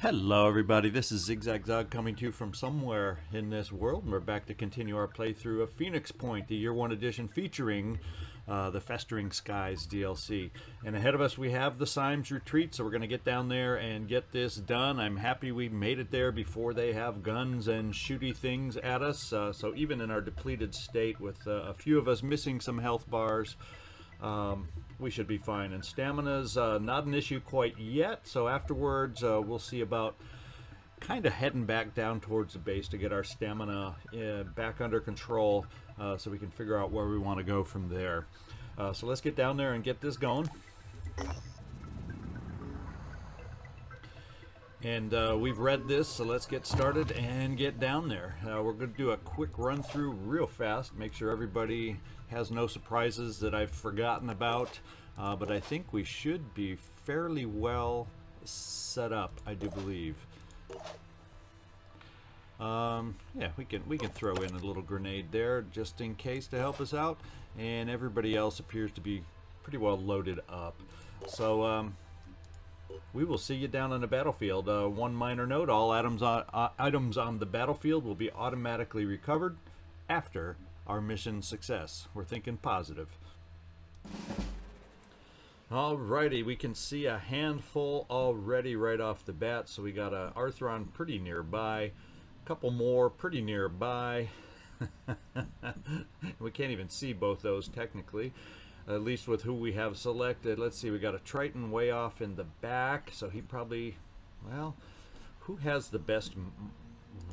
Hello everybody, this is ZigZagZog coming to you from somewhere in this world, and we're back to continue our playthrough of Phoenix Point, the Year 1 edition featuring the Festering Skies DLC. And ahead of us we have the Symes retreat, so we're going to get down there and get this done. I'm happy we made it there before they have guns and shooty things at us, so even in our depleted state with a few of us missing some health bars, we should be fine. And stamina's not an issue quite yet, so afterwards we'll see about kind of heading back down towards the base to get our stamina back under control, so we can figure out where we want to go from there. So let's get down there and get this going. And we've read this, so let's get started and get down there. We're going to do a quick run through real fast, make sure everybody has no surprises that I've forgotten about, but I think we should be fairly well set up, I do believe. Yeah, we can throw in a little grenade there just in case to help us out, and everybody else appears to be pretty well loaded up. So we will see you down on the battlefield. One minor note, all items on the battlefield will be automatically recovered after our mission success. We're thinking positive. Alrighty, we can see a handful already right off the bat. So we got a Arthron pretty nearby, a couple more pretty nearby. We can't even see both those technically, at least with who we have selected. Let's see, we got a Triton way off in the back, so he probably, well, who has the best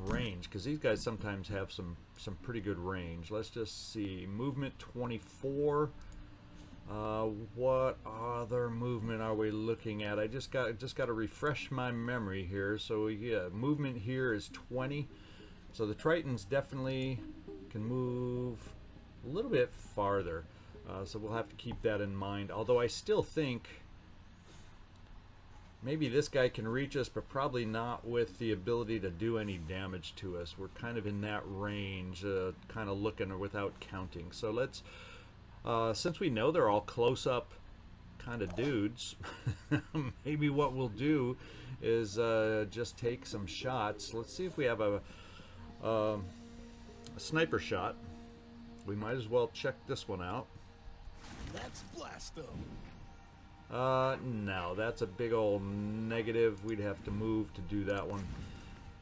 range? Because these guys sometimes have some pretty good range. Let's just see, movement 24. What other movement are we looking at? I just got to refresh my memory here. So yeah, movement here is 20. So the Tritons definitely can move a little bit farther. So we'll have to keep that in mind. Although I still think maybe this guy can reach us, but probably not with the ability to do any damage to us. We're kind of in that range, kind of looking without counting. So let's, since we know they're all close-up kind of dudes, maybe what we'll do is just take some shots. Let's see if we have a sniper shot. We might as well check this one out. Let's blast them. No, that's a big old negative. We'd have to move to do that one.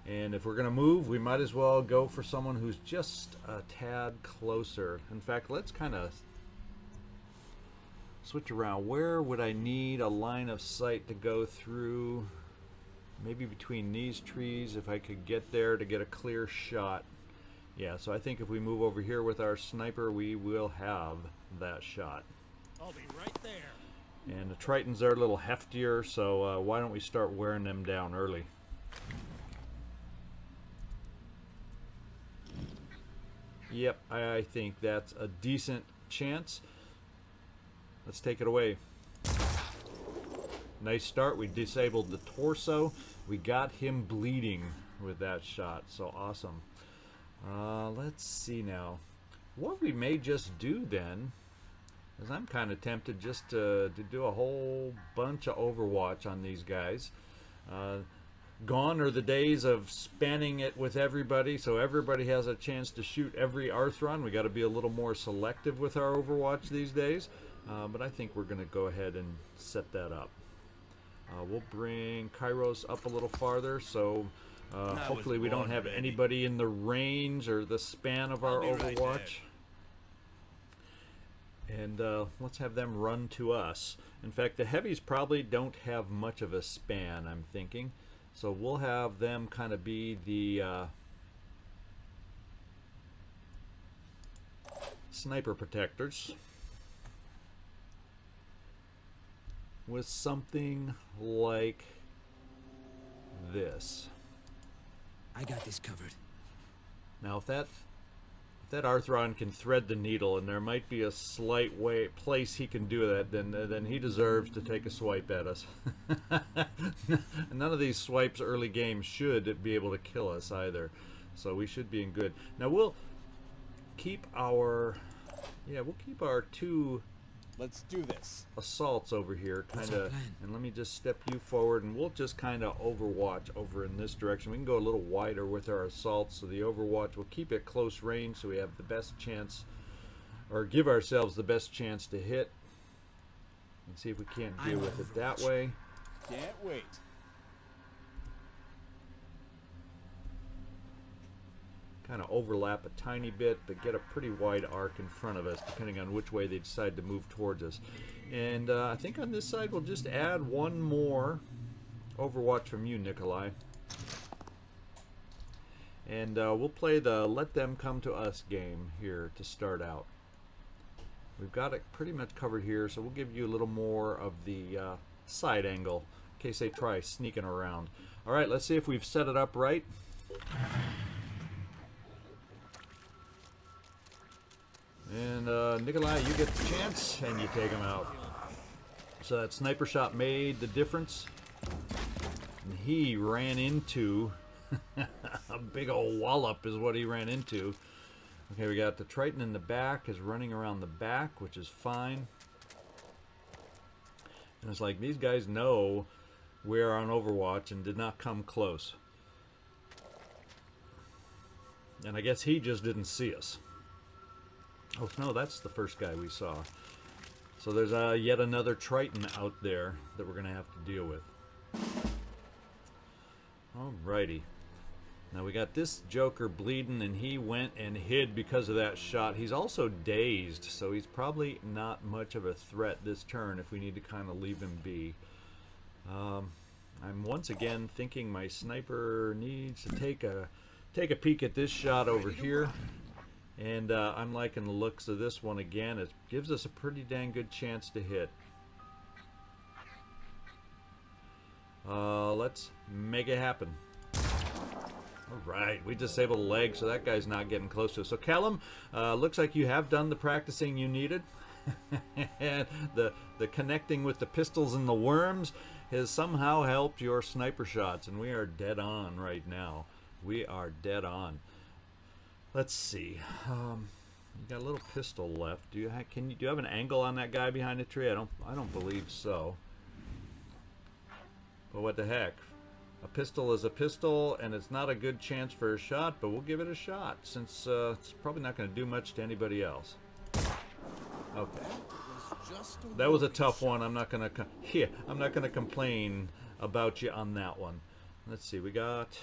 And if we're going to move, we might as well go for someone who's just a tad closer. In fact, let's kind of switch around. Where would I need a line of sight to go through? Maybe between these trees, if I could get there to get a clear shot. Yeah, so I think if we move over here with our sniper, we will have that shot. I'll be right there. And the Tritons are a little heftier, so why don't we start wearing them down early? Yep, I think that's a decent chance. Let's take it away. Nice start. We disabled the torso. We got him bleeding with that shot, so awesome. Let's see now. What we may just do then is I'm kind of tempted just to do a whole bunch of Overwatch on these guys. Gone are the days of spanning it with everybody, so everybody has a chance to shoot every Arthron. We got to be a little more selective with our Overwatch these days, but I think we're going to go ahead and set that up. We'll bring Kyros up a little farther, so hopefully we don't have anybody in the range or the span of our Overwatch. And let's have them run to us. In fact, the heavies probably don't have much of a span, I'm thinking. So we'll have them kind of be the sniper protectors with something like this. I got this covered. Now if that Arthron can thread the needle, and there might be a slight place he can do that, then he deserves to take a swipe at us. None of these swipes early game should be able to kill us either, so we should be in good. Now we'll keep our two Let's do this. assaults over here, What's kind our of, plan? and let me just step you forward, and we'll just kind of overwatch over in this direction. We can go a little wider with our assaults, so the overwatch will keep it close range, so we have the best chance, or give ourselves the best chance to hit, and see if we can't deal with it that way. Can't wait. Kind of overlap a tiny bit, but get a pretty wide arc in front of us, depending on which way they decide to move towards us. And I think on this side we'll just add one more overwatch from you, Nikolai. And we'll play the Let Them Come to Us game here to start out. We've got it pretty much covered here, so we'll give you a little more of the side angle in case they try sneaking around. Alright, let's see if we've set it up right. And Nikolai, you get the chance, and you take him out. So that sniper shot made the difference. And he ran into a big old wallop is what he ran into. Okay, we got the Triton in the back is running around the back, which is fine. And it's like these guys know we're on Overwatch and did not come close. And I guess he just didn't see us. Oh no, that's the first guy we saw. So there's yet another Triton out there that we're going to have to deal with. Alrighty. Now we got this Joker bleeding, and he went and hid because of that shot. He's also dazed, so he's probably not much of a threat this turn if we need to kind of leave him be. I'm once again thinking my sniper needs to take a peek at this shot over here. And I'm liking the looks of this one again. It gives us a pretty dang good chance to hit. Let's make it happen. Alright, we disabled the leg, so that guy's not getting close to us. So Callum, looks like you have done the practicing you needed. And the connecting with the pistols and the worms has somehow helped your sniper shots. And we are dead on right now. We are dead on. Let's see. You got a little pistol left. Do you have an angle on that guy behind the tree? I don't believe so. But what the heck? A pistol is a pistol, and it's not a good chance for a shot, but we'll give it a shot since it's probably not going to do much to anybody else. Okay. That was a tough one. I'm not going to complain about you on that one. Let's see. We got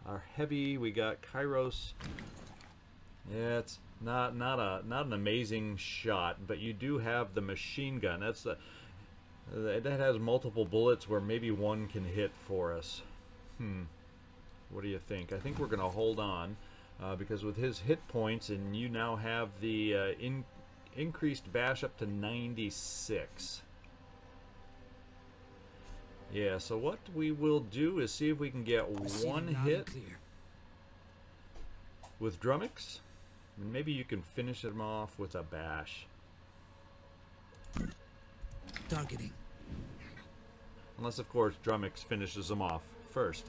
our heavy. We got Kyros. Yeah, it's not an amazing shot, but you do have the machine gun. That has multiple bullets where maybe one can hit for us. What do you think? I think we're going to hold on because with his hit points, and you now have the increased bash up to 96. Yeah, so what we will do is see if we can get one hit with Drumax. And maybe you can finish him off with a bash. Targeting. Unless, of course, Drumax finishes him off first.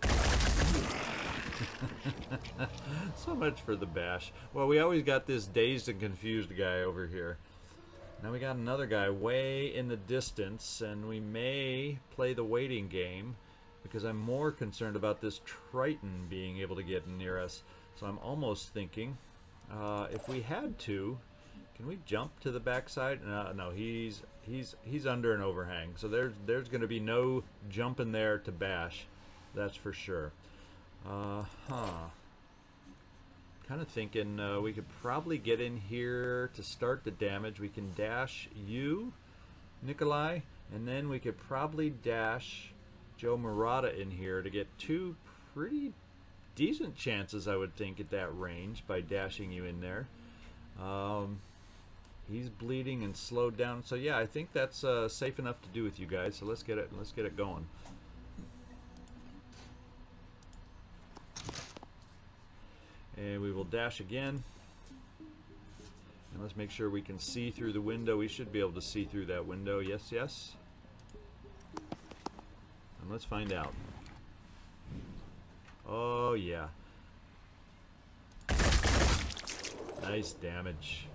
So much for the bash. Well, we always got this dazed and confused guy over here. Now we got another guy way in the distance, and we may play the waiting game because I'm more concerned about this Triton being able to get near us. So I'm almost thinking, if we had to, can we jump to the backside? No, he's under an overhang, so there's going to be no jumping there to bash, that's for sure. Kind of thinking we could probably get in here to start the damage. We can dash you, Nikolai, and then we could probably dash Joe Marotta in here to get two pretty decent chances, I would think, at that range by dashing you in there. He's bleeding and slowed down, so yeah, I think that's safe enough to do with you guys. So let's get it going. And we will dash again. And let's make sure we can see through the window. We should be able to see through that window. Yes, yes. And let's find out. Oh, yeah. Nice damage.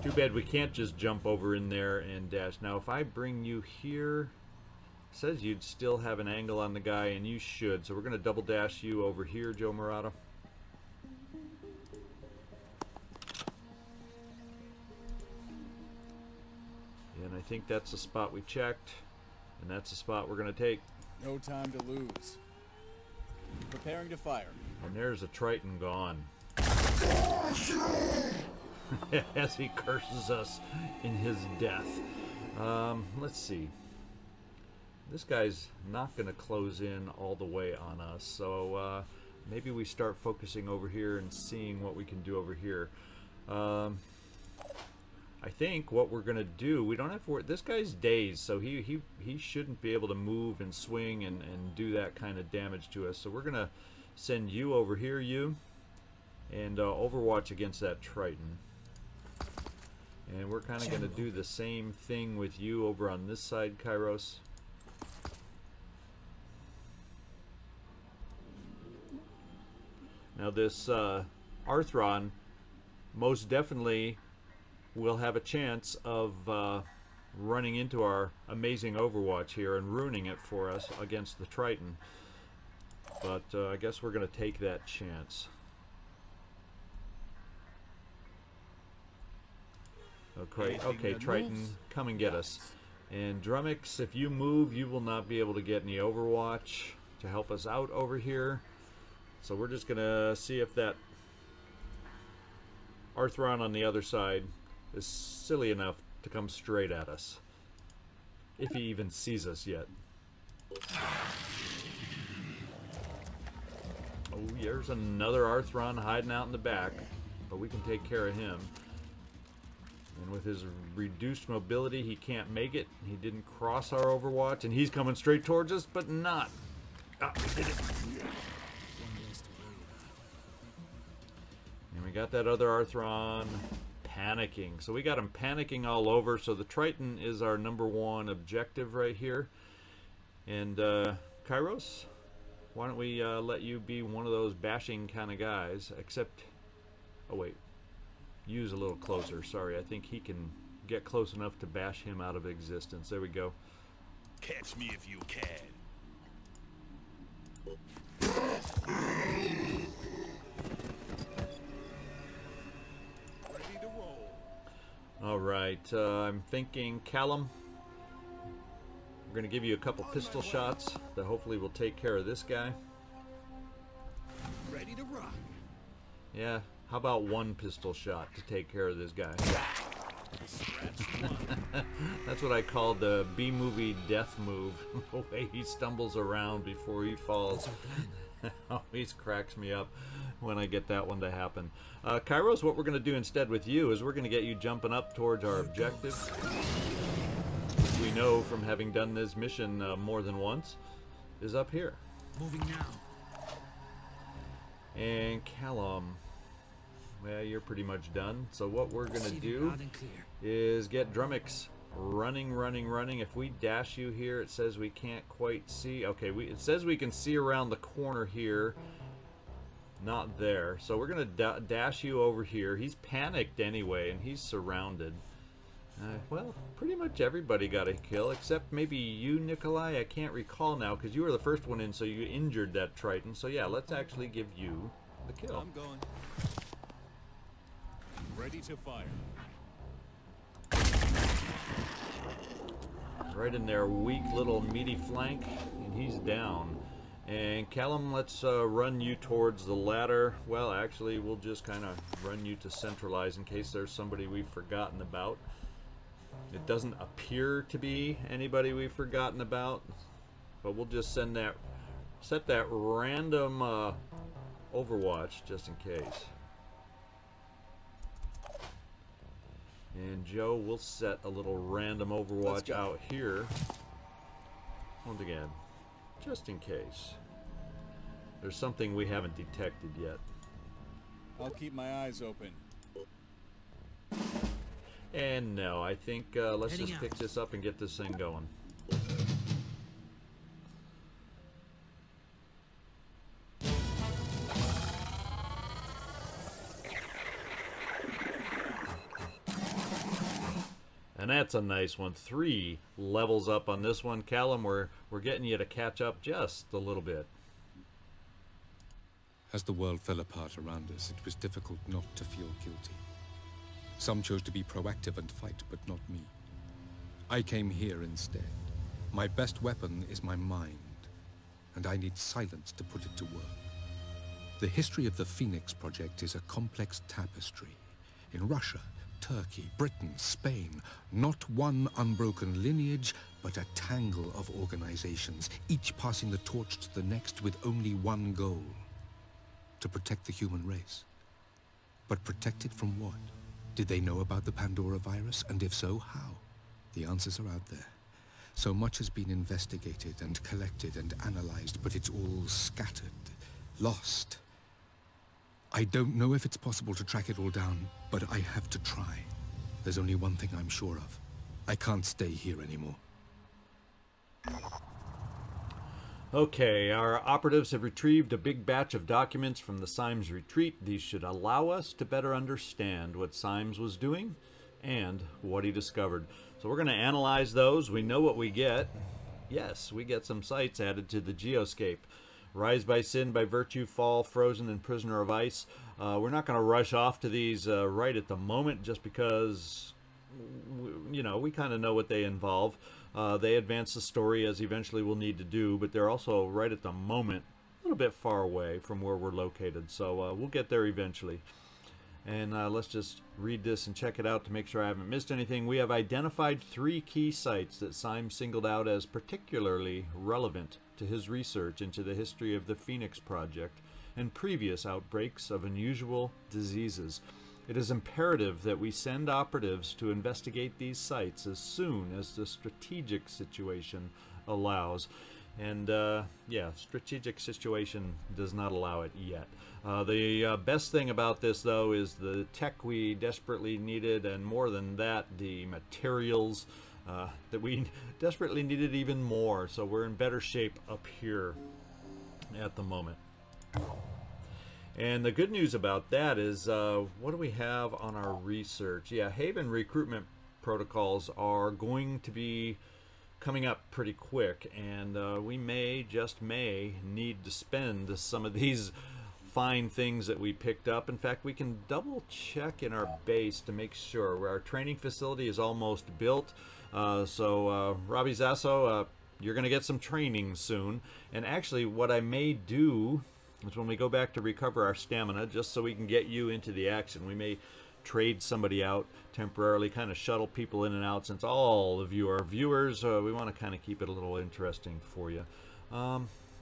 Too bad we can't just jump over in there and dash. Now, if I bring you here, it says you'd still have an angle on the guy, and you should. So we're going to double dash you over here, Joe Marotta. And I think that's the spot we checked, and that's the spot we're going to take. No time to lose. Preparing to fire. And there's a Triton gone. As he curses us in his death. Let's see. This guy's not going to close in all the way on us, so maybe we start focusing over here and seeing what we can do over here. I think what we're going to do, we don't have to worry. This guy's dazed, so he shouldn't be able to move and swing and do that kind of damage to us. So we're going to send you over here, and overwatch against that Triton. And we're kind of going to do the same thing with you over on this side, Kyros. Now this Arthron most definitely will have a chance of running into our amazing overwatch here and ruining it for us against the Triton. But I guess we're going to take that chance. Okay, Triton, come and get us. And Drumax, if you move, you will not be able to get any overwatch to help us out over here. So we're just going to see if that Arthron on the other side is silly enough to come straight at us. If he even sees us yet. Oh, there's another Arthron hiding out in the back. But we can take care of him. And with his reduced mobility, he can't make it. He didn't cross our overwatch, and he's coming straight towards us, but not. Ah, we did it. And we got that other Arthron panicking. So we got him panicking all over. So the Triton is our #1 objective right here. And Kyros, why don't we let you be one of those bashing kind of guys, except... Oh, wait. Use a little closer. Sorry, I think he can get close enough to bash him out of existence. There we go. Catch me if you can. Ready to roll. All right, I'm thinking Callum. We're going to give you a couple pistol shots that hopefully will take care of this guy. Ready to rock. Yeah. How about one pistol shot to take care of this guy? That's what I call the B-movie death move. The way he stumbles around before he falls. Always cracks me up when I get that one to happen. Kyros, what we're going to do instead with you is we're going to get you jumping up towards our objective. We know from having done this mission more than once, is up here. Moving now. And Callum... Well, you're pretty much done. So what we're going to do is get Drumax running. If we dash you here, it says we can't quite see. Okay, it says we can see around the corner here. Not there. So we're going to dash you over here. He's panicked anyway, and he's surrounded. Well, pretty much everybody got a kill, except maybe you, Nikolai. I can't recall now, because you were the first one in, so you injured that Triton. So yeah, let's actually give you the kill. I'm going. Ready to fire. Right in their weak little meaty flank, and he's down. And Callum, let's run you towards the ladder. Well, actually, we'll just kind of run you to centralize in case there's somebody we've forgotten about. It doesn't appear to be anybody we've forgotten about, but we'll just set that random overwatch just in case. And Joe, we'll set a little random overwatch out here. Once again, just in case. There's something we haven't detected yet. I'll keep my eyes open. And no, I think let's just pick this up and get this thing going. And that's a nice one. 3 levels up on this one. Callum, we're getting you to catch up just a little bit. As the world fell apart around us, it was difficult not to feel guilty. Some chose to be proactive and fight, but not me. I came here instead. My best weapon is my mind, and I need silence to put it to work. The history of the Phoenix Project is a complex tapestry. In Russia, Turkey, Britain, Spain, not one unbroken lineage, but a tangle of organizations, each passing the torch to the next with only one goal: to protect the human race. But protect it from what? Did they know about the Pandora virus, and if so, how? The answers are out there. So much has been investigated and collected and analyzed, but it's all scattered, lost. I don't know if it's possible to track it all down, but I have to try. There's only one thing I'm sure of. I can't stay here anymore. Okay, our operatives have retrieved a big batch of documents from the Symes retreat. These should allow us to better understand what Symes was doing and what he discovered. So we're going to analyze those. We know what we get. Yes, we get some sites added to the geoscape. Rise by Sin, by Virtue, Fall, Frozen, and Prisoner of Ice. We're not going to rush off to these right at the moment, just because, you know, we kind of know what they involve. They advance the story, as eventually we'll need to do, but they're also right at the moment a little bit far away from where we're located. So we'll get there eventually. And let's just read this and check it out to make sure I haven't missed anything. We have identified 3 key sites that Symes singled out as particularly relevant to his research into the history of the Phoenix Project and previous outbreaks of unusual diseases. It is imperative that we send operatives to investigate these sites as soon as the strategic situation allows. And yeah, strategic situation does not allow it yet. The best thing about this, though, is the tech we desperately needed, and more than that, the materials that we desperately needed even more. So we're in better shape up here at the moment. And the good news about that is, what do we have on our research? Yeah, Haven recruitment protocols are going to be coming up pretty quick, and we may, just may, need to spend some of these fine things that we picked up. In fact, we can double check in our base to make sure. Our training facility is almost built. So Robbie Zasso, you're going to get some training soon. And actually, what I may do is when we go back to recover our stamina, just so we can get you into the action, we may trade somebody out temporarily, kind of shuttle people in and out. Since all of you are viewers, we want to kind of keep it a little interesting for you.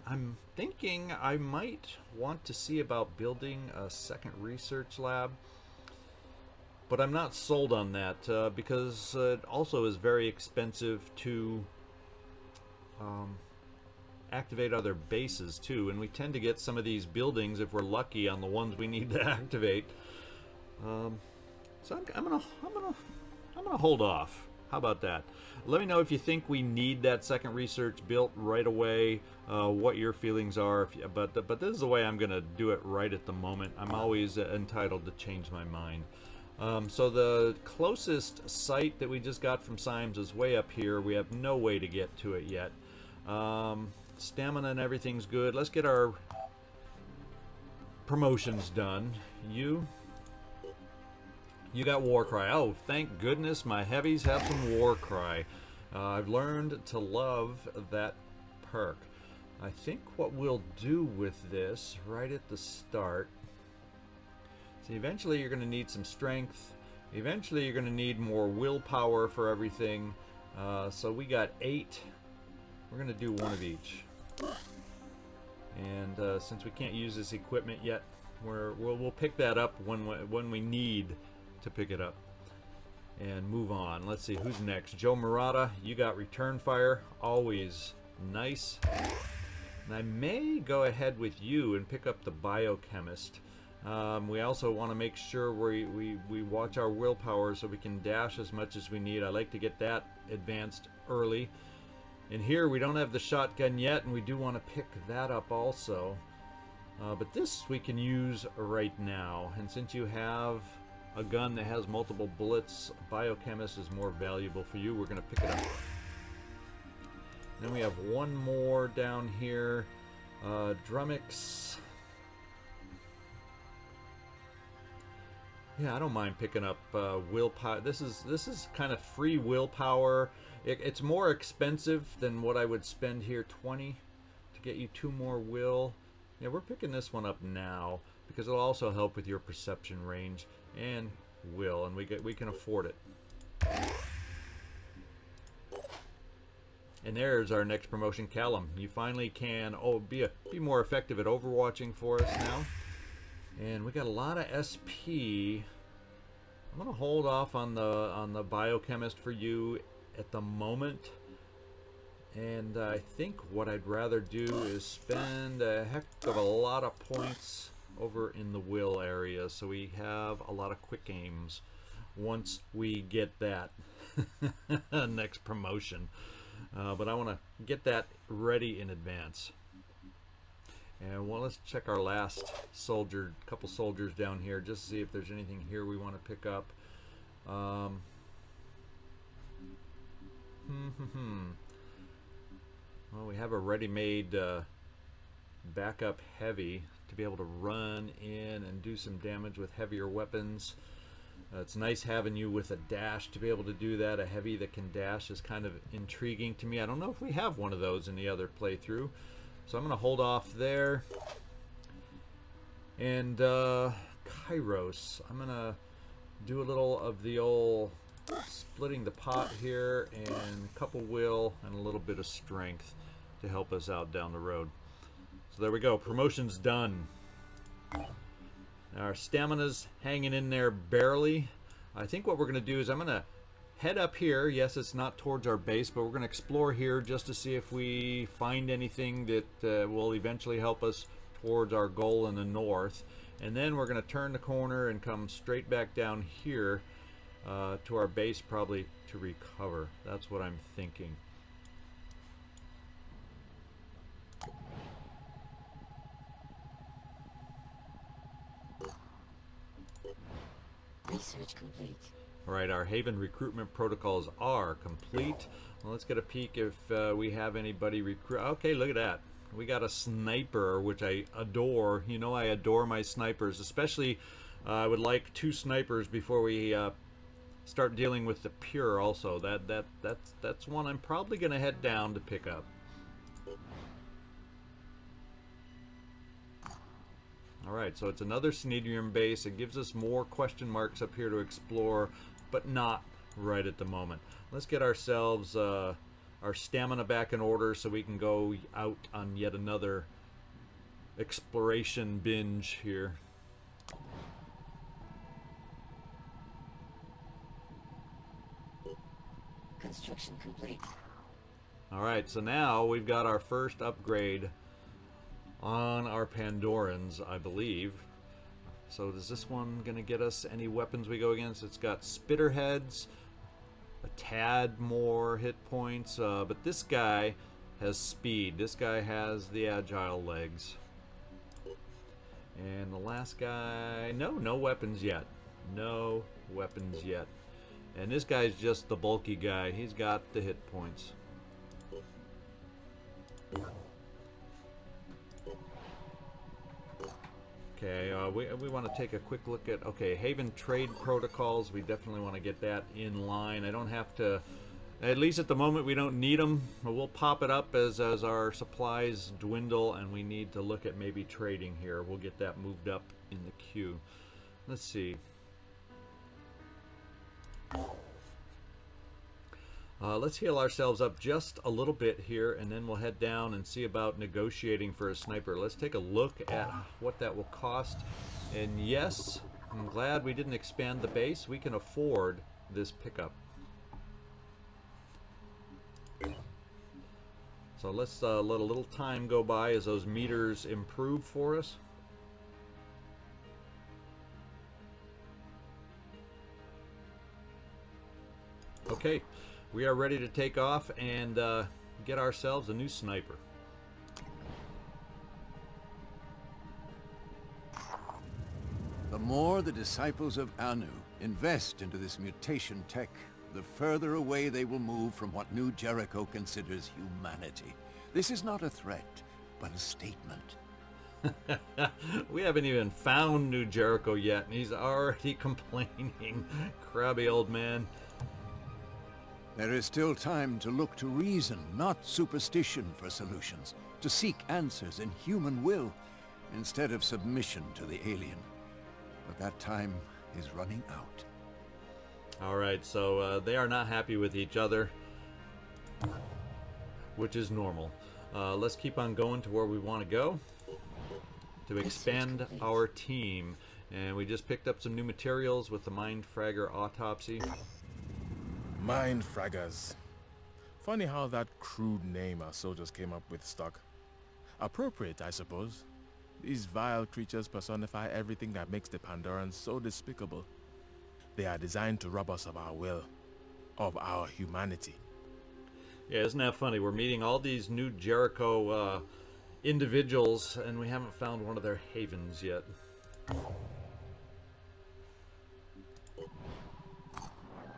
I'm thinking I might want to see about building a second research lab, but I'm not sold on that because it also is very expensive to activate other bases too, and we tend to get some of these buildings, if we're lucky, on the ones we need to activate. So I'm gonna hold off. How about that? Let me know if you think we need that second research built right away. What your feelings are. But this is the way I'm gonna do it right at the moment. I'm always entitled to change my mind. So the closest site that we just got from Symes is way up here. We have no way to get to it yet. Stamina and everything's good. Let's get our promotions done. You got Warcry. Oh, thank goodness my heavies have some Warcry. I've learned to love that perk. I think what we'll do with this right at the start, see, eventually you're going to need some strength. Eventually you're going to need more willpower for everything. So we got 8. We're going to do 1 of each. And since we can't use this equipment yet, we'll pick that up when we need to pick it up and move on. Let's see who's next. Joe Marotta, you got return fire, always nice. And I may go ahead with you and pick up the biochemist. We also want to make sure we watch our willpower so we can dash as much as we need. I like to get that advanced early. And here we don't have the shotgun yet, and we do want to pick that up also. But this we can use right now. And since you have a gun that has multiple bullets. Biochemist is more valuable for you. We're going to pick it up. Then we have one more down here. Drumax. Yeah, I don't mind picking up willpower. This is kind of free willpower. It's more expensive than what I would spend here. 20 to get you 2 more will. Yeah, we're picking this one up now because it'll also help with your perception range and will, and we can afford it. And there's our next promotion, Callum. You finally can be more effective at overwatching for us now. And we got a lot of SP. I'm gonna hold off on the biochemist for you at the moment. And I think what I'd rather do is spend a heck of a lot of points over in the will area, so we have a lot of quick aims once we get that next promotion. But I want to get that ready in advance. And well, let's check our last couple soldiers down here, just to see if there's anything here we want to pick up. Well, we have a ready-made backup heavy to be able to run in and do some damage with heavier weapons. It's nice having you with a dash to be able to do that. A heavy that can dash is kind of intriguing to me. I don't know if we have one of those in the other playthrough, so I'm going to hold off there. And Kyros, I'm going to do a little of the old splitting the pot here, and a couple will and a little bit of strength to help us out down the road. So there we go, promotion's done. Our stamina's hanging in there barely. I think what we're going to do is I'm going to head up here. Yes, it's not towards our base, but we're going to explore here just to see if we find anything that will eventually help us towards our goal in the north. And then we're going to turn the corner and come straight back down here to our base, probably to recover. That's what I'm thinking. Research complete. All right, our Haven recruitment protocols are complete. Well, let's get a peek if we have anybody recruit. Okay, look at that. We got a sniper, which I adore. You know, I adore my snipers, especially I would like 2 snipers before we start dealing with the pure. Also, that's one I'm probably going to head down to pick up. Alright, so it's another Synedrion base. It gives us more question marks up here to explore, but not right at the moment. Let's get ourselves our stamina back in order so we can go out on yet another exploration binge here. Construction complete. Alright, so now we've got our first upgrade on our Pandorans, I believe. So is this one gonna get us any weapons we go against? It's got spitter heads, a tad more hit points, but this guy has speed. This guy has the agile legs. And the last guy, no weapons yet. No weapons yet. And this guy's just the bulky guy. He's got the hit points. Okay, we want to take a quick look at, okay, Haven trade protocols. We definitely want to get that in line. I don't have to, at least at the moment, we don't need them. We'll pop it up as our supplies dwindle and we need to look at maybe trading here. We'll get that moved up in the queue. Let's see. Let's heal ourselves up just a little bit here, and then we'll head down and see about negotiating for a sniper. Let's take a look at what that will cost. And yes, I'm glad we didn't expand the base. We can afford this pickup. So let's let a little time go by as those meters improve for us. Okay. We are ready to take off and get ourselves a new sniper. The more the disciples of Anu invest into this mutation tech, the further away they will move from what New Jericho considers humanity. This is not a threat, but a statement. We haven't even found New Jericho yet, and he's already complaining. Crabby old man. There is still time to look to reason, not superstition, for solutions. To seek answers in human will, instead of submission to the alien. But that time is running out. Alright, so they are not happy with each other, which is normal. Let's keep on going to where we want to go to expand our team. And we just picked up some new materials with the Mind Fragger Autopsy. Mind Fraggers. Funny how that crude name our soldiers came up with stuck. Appropriate, I suppose. These vile creatures personify everything that makes the Pandorans so despicable. They are designed to rob us of our will, of our humanity. Yeah, isn't that funny? We're meeting all these New Jericho individuals, and we haven't found one of their havens yet.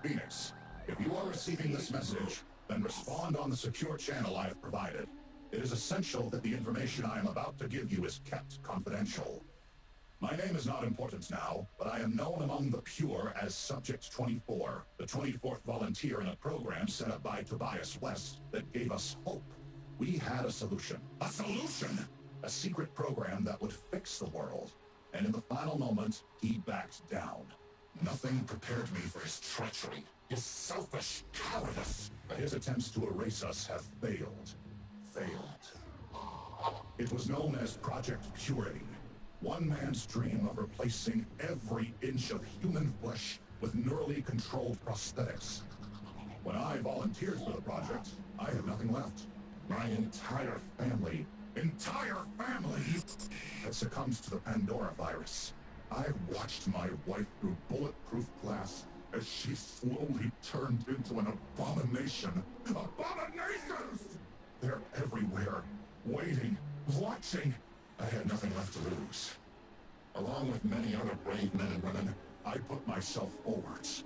Phoenix, if you are receiving this message, then respond on the secure channel I have provided. It is essential that the information I am about to give you is kept confidential. My name is not important now, but I am known among the pure as Subject 24, the 24th volunteer in a program set up by Tobias West that gave us hope. We had a solution. A solution! A secret program that would fix the world. And in the final moment, he backed down. Nothing prepared me for his treachery, his selfish cowardice. His attempts to erase us have failed. It was known as Project Purity. One man's dream of replacing every inch of human flesh with neurally controlled prosthetics. When I volunteered for the project, I had nothing left. My entire family had succumbed to the Pandora virus. I watched my wife through bulletproof glass as she slowly turned into an abomination. Abominations! They're everywhere, waiting, watching. I had nothing left to lose. Along with many other brave men and women, I put myself forwards.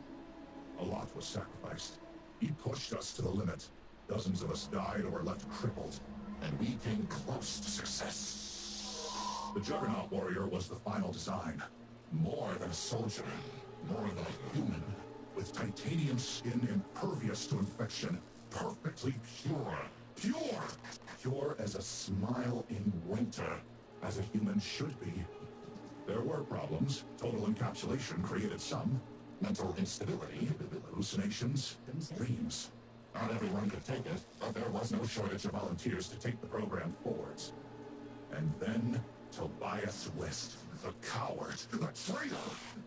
A lot was sacrificed. He pushed us to the limit. Dozens of us died or were left crippled, and we came close to success. The Juggernaut Warrior was the final design. More than a soldier, more than a human, with titanium skin impervious to infection, perfectly pure. Pure as a smile in winter, as a human should be. There were problems. Total encapsulation created some. Mental instability, hallucinations, dreams. Not everyone could take it, but there was no shortage of volunteers to take the program forwards. And then, Tobias West, the coward, the traitor,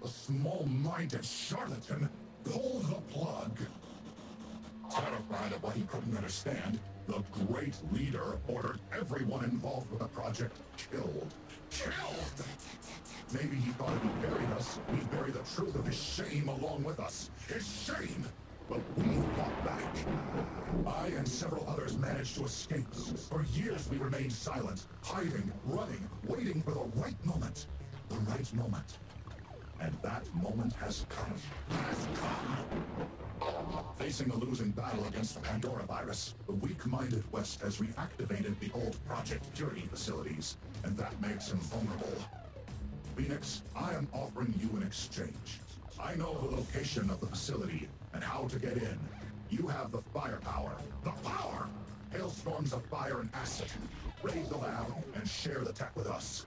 the small-minded charlatan, pulled the plug. Terrified of what he couldn't understand, the great leader ordered everyone involved with the project killed. Killed! Maybe he thought if he buried us, we'd bury the truth of his shame along with us. His shame! But we fought back. I and several others managed to escape. For years we remained silent, hiding, running, waiting for the right moment. The right moment. And that moment has come. Facing a losing battle against the Pandora virus, the weak-minded West has reactivated the old Project Purity facilities, and that makes him vulnerable. Phoenix, I am offering you an exchange. I know the location of the facility and how to get in. You have the firepower. The power! Hailstorms of fire and acid. Raid the lab and share the tech with us.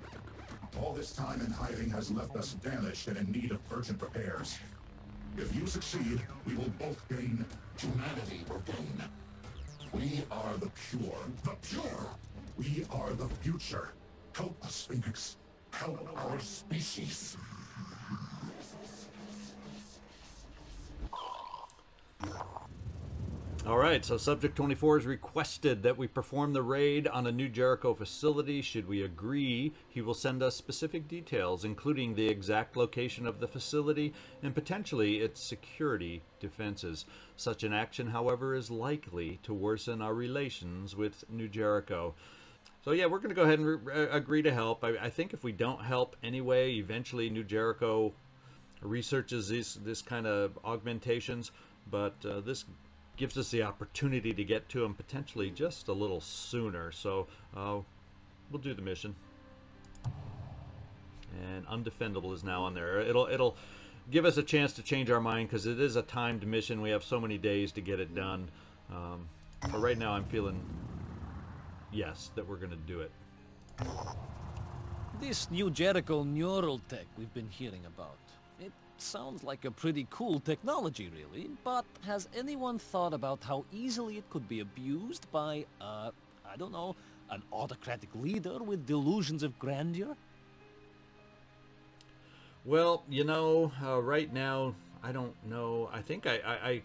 All this time in hiding has left us damaged and in need of urgent repairs. If you succeed, we will both gain. Humanity will gain. We are the pure. The pure! We are the future. Help us, Phoenix. Help our species. Alright, so Subject 24 has requested that we perform the raid on a New Jericho facility. Should we agree, he will send us specific details, including the exact location of the facility and potentially its security defenses. Such an action, however, is likely to worsen our relations with New Jericho. So yeah, we're going to go ahead and agree to help. I think if we don't help anyway, eventually New Jericho researches this kind of augmentations, but this gives us the opportunity to get to them potentially just a little sooner. So we'll do the mission. And undefendable is now on there. It'll give us a chance to change our mind because it is a timed mission. We have so many days to get it done. But right now I'm feeling yes that we're going to do it. This New Jericho neural tech we've been hearing about. It sounds like a pretty cool technology, really, but has anyone thought about how easily it could be abused by, I don't know, an autocratic leader with delusions of grandeur? Well, you know, right now, I don't know. I think I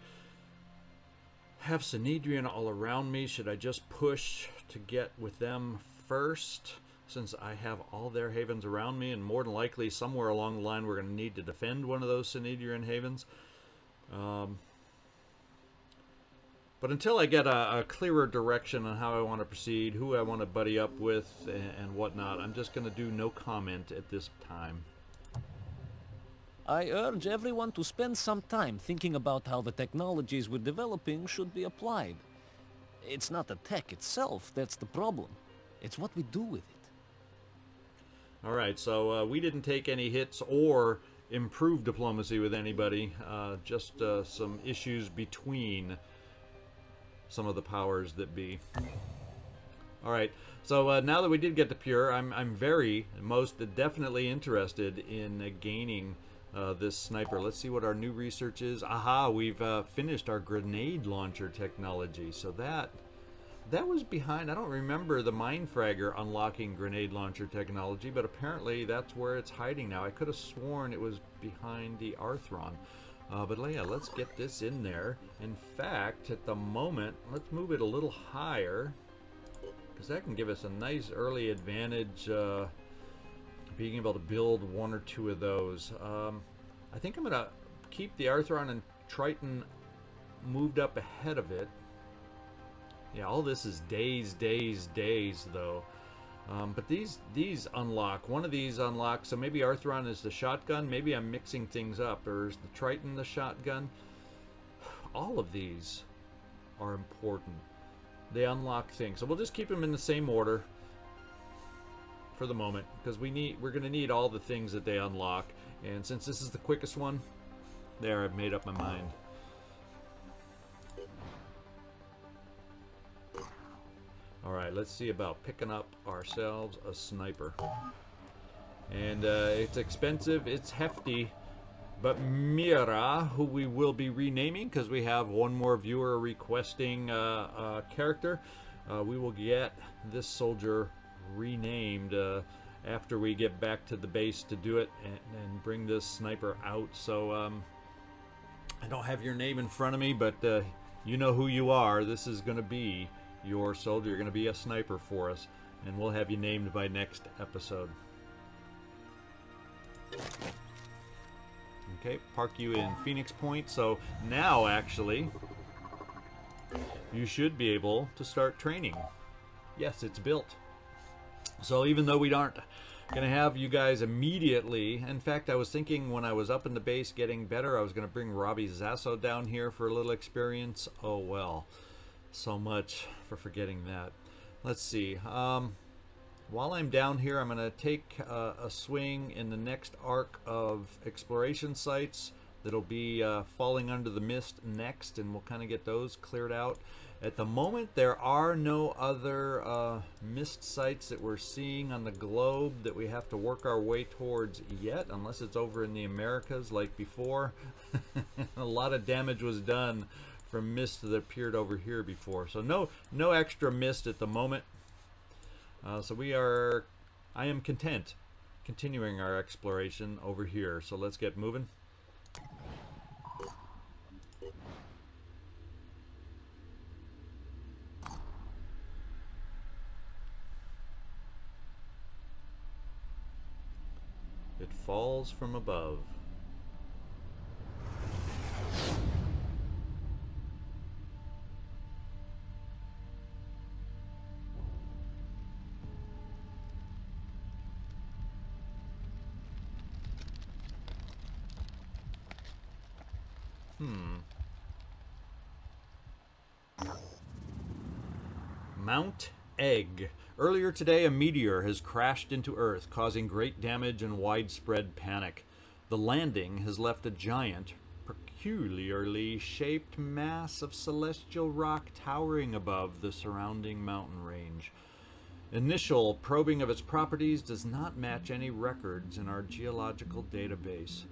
have Synedrion all around me. Should I just push to get with them first, since I have all their havens around me, and more than likely somewhere along the line we're going to need to defend one of those Synedrion havens. But until I get a clearer direction on how I want to proceed, who I want to buddy up with, and whatnot, I'm just going to do no comment at this time. I urge everyone to spend some time thinking about how the technologies we're developing should be applied. It's not the tech itself that's the problem. It's what we do with it. Alright, so we didn't take any hits or improve diplomacy with anybody. Just some issues between some of the powers that be. Alright, so now that we did get the Pure, I'm very, most definitely interested in gaining this sniper. Let's see what our new research is. Aha, we've finished our grenade launcher technology. So that was behind. I don't remember the Mindfragger unlocking grenade launcher technology, but apparently that's where it's hiding now. I could have sworn it was behind the Arthron. But yeah, let's get this in there. In fact, at the moment, let's move it a little higher, because that can give us a nice early advantage being able to build one or two of those. I think I'm going to keep the Arthron and Triton moved up ahead of it. Yeah, all this is days, though. But these unlock. One of these unlocks, so maybe Arthron is the shotgun. Maybe I'm mixing things up. Or is the Triton the shotgun? All of these are important. They unlock things. So we'll just keep them in the same order for the moment, because we're going to need all the things that they unlock. And since this is the quickest one, there, I've made up my mind. Alright, let's see about picking up ourselves a sniper. And it's expensive, it's hefty, but Mira, who we will be renaming because we have one more viewer requesting a character, we will get this soldier renamed after we get back to the base to do it and bring this sniper out. So I don't have your name in front of me, but you know who you are. This is going to be your soldier. You're going to be a sniper for us, and we'll have you named by next episode. Okay, park you in Phoenix Point. So now actually you should be able to start training. Yes, it's built. So even though we aren't going to have you guys immediately, in fact, I was thinking when I was up in the base getting better, I was going to bring Robbie Zasso down here for a little experience. Oh well, so much for forgetting that. Let's see. While I'm down here, I'm going to take a swing in the next arc of exploration sites that'll be falling under the mist next, and we'll kind of get those cleared out. At the moment, there are no other mist sites that we're seeing on the globe that we have to work our way towards yet, unless it's over in the Americas like before. A lot of damage was done from mist that appeared over here before. So no extra mist at the moment. So I am content continuing our exploration over here. So let's get moving. It falls from above. Mount Egg. Earlier today, a meteor has crashed into Earth, causing great damage and widespread panic. The landing has left a giant, peculiarly shaped mass of celestial rock towering above the surrounding mountain range. Initial probing of its properties does not match any records in our geological database.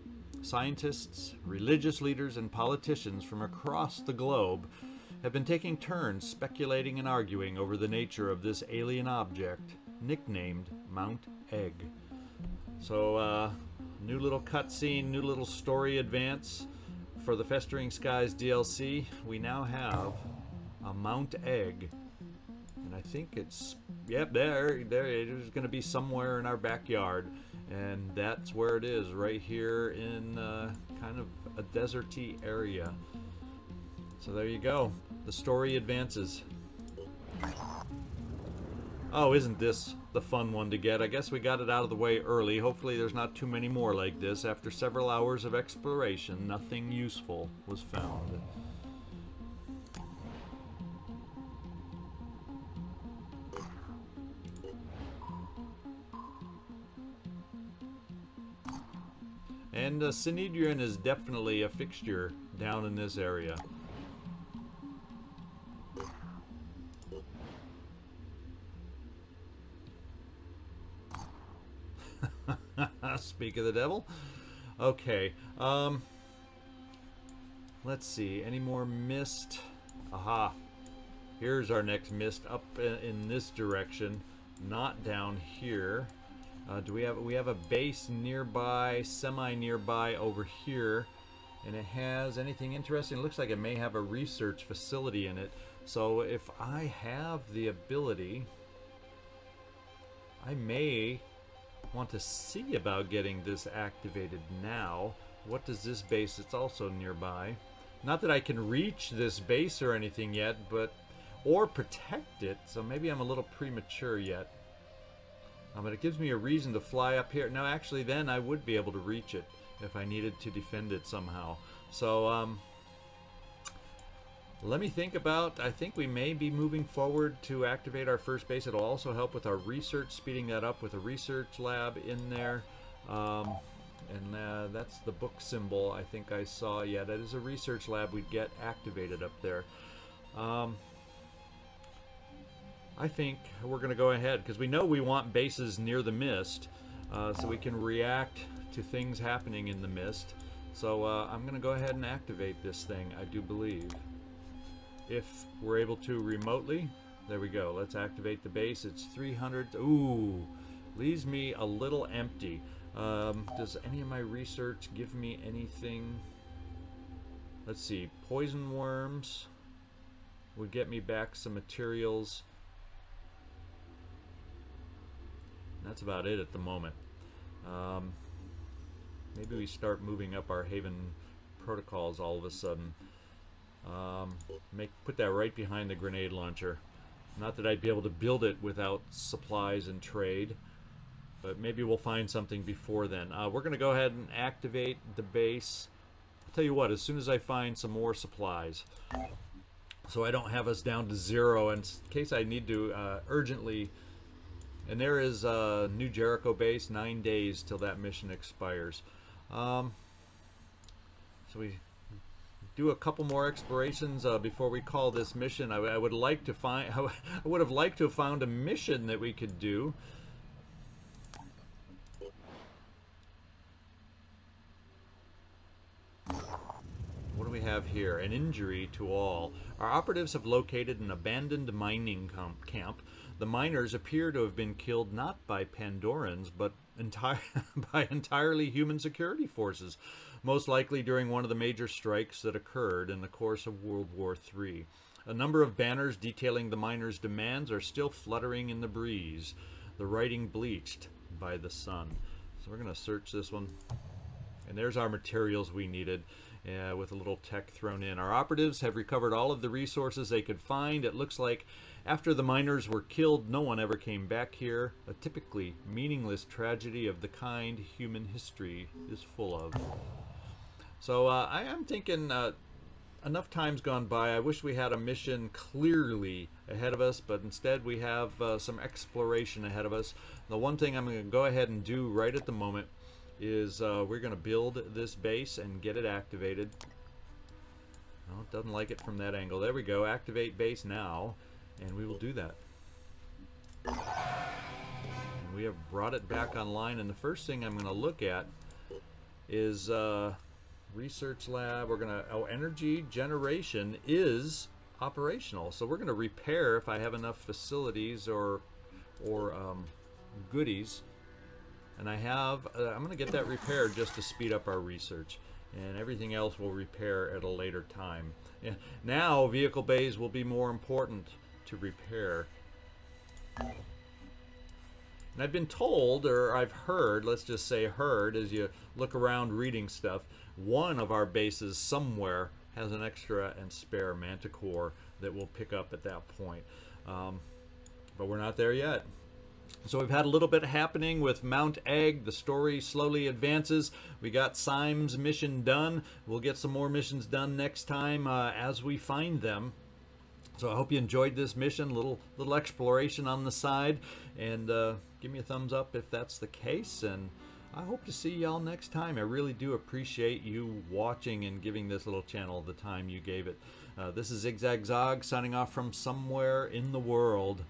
Scientists, religious leaders, and politicians from across the globe have been taking turns speculating and arguing over the nature of this alien object, nicknamed Mount Egg. So, new little cutscene, new little story advance for the Festering Skies DLC. We now have a Mount Egg. And I think it's, yep, there it is going to be somewhere in our backyard. And that's where it is, right here in kind of a deserty area. So there you go. The story advances. Oh, isn't this the fun one to get? I guess we got it out of the way early. Hopefully there's not too many more like this. After several hours of exploration, nothing useful was found. And Synedrion is definitely a fixture down in this area. Speak of the devil. Okay. Let's see. Any more mist? Aha. Here's our next mist up in this direction, not down here. Do we have a base nearby, semi-nearby over here, and it has anything interesting? It looks like it may have a research facility in it. So if I have the ability, I may want to see about getting this activated now. What does this base? It's also nearby. Not that I can reach this base or anything yet, but or protect it. So maybe I'm a little premature yet. But it gives me a reason to fly up here. Now, actually, then I would be able to reach it if I needed to defend it somehow. So, let me think about, I think we may be moving forward to activate our first base. It'll also help with our research, speeding that up with a research lab in there. And that's the book symbol I think I saw. Yeah, that is a research lab we'd get activated up there. I think we're going to go ahead, because we know we want bases near the mist, so we can react to things happening in the mist. So I'm going to go ahead and activate this thing, I do believe. If we're able to remotely, there we go. Let's activate the base. It's 300. Ooh, leaves me a little empty. Does any of my research give me anything? Let's see. Poison worms would get me back some materials. That's about it at the moment. Maybe we start moving up our Haven protocols all of a sudden. Put that right behind the grenade launcher. Not that I'd be able to build it without supplies and trade, but maybe we'll find something before then. We're going to go ahead and activate the base. I'll tell you what, as soon as I find some more supplies, so I don't have us down to 0 in case I need to urgently. And there is New Jericho base, 9 days till that mission expires. So we do a couple more explorations before we call this mission. I would like to find. I would have liked to have found a mission that we could do. What do we have here? An injury to all. Our operatives have located an abandoned mining camp. The miners appear to have been killed not by Pandorans, but by entirely human security forces, most likely during one of the major strikes that occurred in the course of World War III. A number of banners detailing the miners' demands are still fluttering in the breeze, the writing bleached by the sun. So we're going to search this one. And there's our materials we needed. With a little tech thrown in. Our operatives have recovered all of the resources they could find. It looks like after the miners were killed, no one ever came back here. A typically meaningless tragedy of the kind human history is full of. So I am thinking enough time's gone by. I wish we had a mission clearly ahead of us, but instead we have some exploration ahead of us. The one thing I'm going to go ahead and do right at the moment is we're going to build this base and get it activated. Well, it doesn't like it from that angle. There we go. Activate base now, and we will do that. And we have brought it back online, and the first thing I'm going to look at is research lab. We're going to, energy generation is operational, so we're going to repair if I have enough facilities or goodies. And I have, I'm going to get that repaired just to speed up our research. And everything else we'll repair at a later time. Yeah, now vehicle bays will be more important to repair. And I've been told, or I've heard, let's just say heard, as you look around reading stuff, one of our bases somewhere has an extra and spare manticore that we'll pick up at that point. But we're not there yet. So we've had a little bit happening with Mount Egg. The story slowly advances. We got Symes Mission done. We'll get some more missions done next time as we find them. So I hope you enjoyed this mission, little exploration on the side, and give me a thumbs up if that's the case, and I hope to see y'all next time. I really do appreciate you watching and giving this little channel the time you gave it. This is ZigZagZog signing off from somewhere in the world.